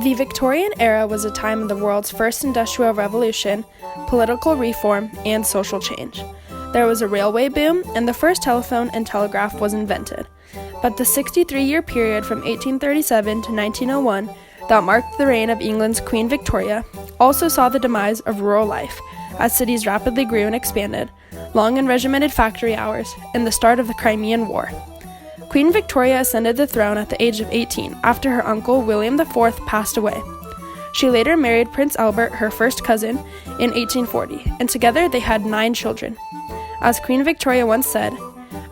The Victorian era was a time of the world's first industrial revolution, political reform, and social change. There was a railway boom, and the first telephone and telegraph was invented. But the 63-year period from 1837 to 1901 that marked the reign of England's Queen Victoria also saw the demise of rural life as cities rapidly grew and expanded, long and regimented factory hours, and the start of the Crimean War. Queen Victoria ascended the throne at the age of 18 after her uncle William IV passed away. She later married Prince Albert, her first cousin, in 1840, and together they had 9 children. As Queen Victoria once said,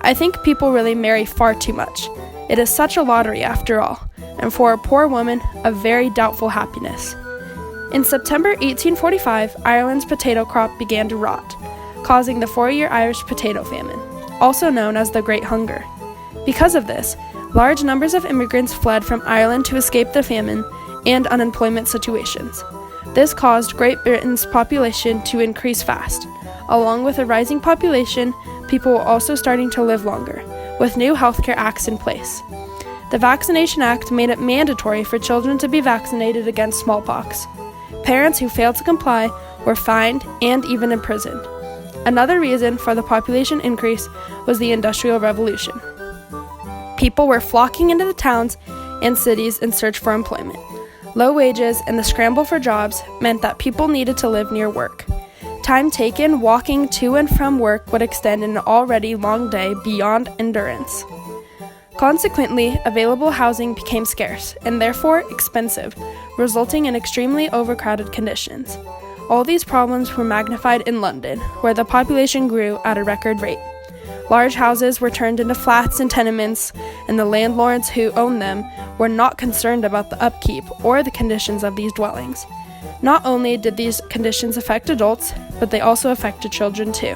"I think people really marry far too much. It is such a lottery after all, and for a poor woman, a very doubtful happiness." In September 1845, Ireland's potato crop began to rot, causing the 4-year Irish potato famine, also known as the Great Hunger. Because of this, large numbers of immigrants fled from Ireland to escape the famine and unemployment situations. This caused Great Britain's population to increase fast. Along with a rising population, people were also starting to live longer, with new healthcare acts in place. The Vaccination Act made it mandatory for children to be vaccinated against smallpox. Parents who failed to comply were fined and even imprisoned. Another reason for the population increase was the Industrial Revolution. People were flocking into the towns and cities in search for employment. Low wages and the scramble for jobs meant that people needed to live near work. Time taken walking to and from work would extend an already long day beyond endurance. Consequently, available housing became scarce and therefore expensive, resulting in extremely overcrowded conditions. All these problems were magnified in London, where the population grew at a record rate. Large houses were turned into flats and tenements, and the landlords who owned them were not concerned about the upkeep or the conditions of these dwellings. Not only did these conditions affect adults, but they also affected children too.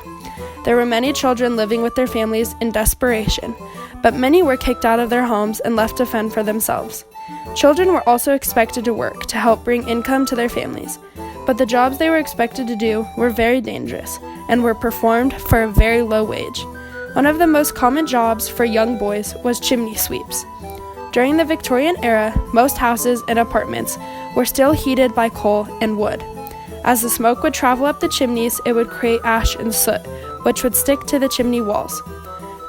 There were many children living with their families in desperation, but many were kicked out of their homes and left to fend for themselves. Children were also expected to work to help bring income to their families, but the jobs they were expected to do were very dangerous and were performed for a very low wage. One of the most common jobs for young boys was chimney sweeps. During the Victorian era, most houses and apartments were still heated by coal and wood. As the smoke would travel up the chimneys, it would create ash and soot, which would stick to the chimney walls.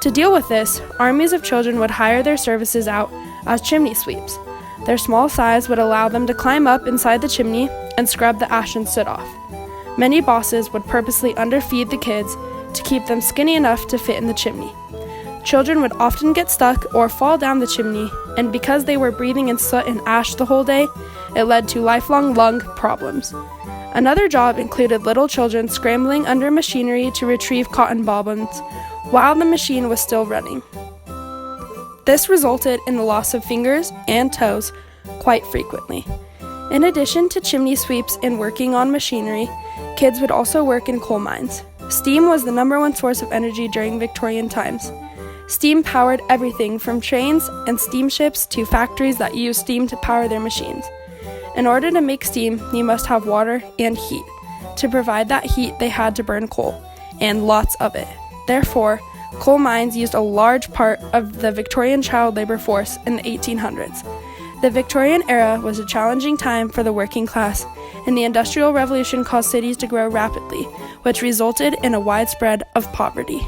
To deal with this, armies of children would hire their services out as chimney sweeps. Their small size would allow them to climb up inside the chimney and scrub the ash and soot off. Many bosses would purposely underfeed the kids to keep them skinny enough to fit in the chimney. Children would often get stuck or fall down the chimney, and because they were breathing in soot and ash the whole day, it led to lifelong lung problems. Another job included little children scrambling under machinery to retrieve cotton bobbins while the machine was still running. This resulted in the loss of fingers and toes quite frequently. In addition to chimney sweeps and working on machinery, kids would also work in coal mines. Steam was the number one source of energy during Victorian times. Steam powered everything from trains and steamships to factories that used steam to power their machines. In order to make steam, you must have water and heat. To provide that heat, they had to burn coal, and lots of it. Therefore, coal mines used a large part of the Victorian child labor force in the 1800s. The Victorian era was a challenging time for the working class, and the Industrial Revolution caused cities to grow rapidly, which resulted in a widespread of poverty.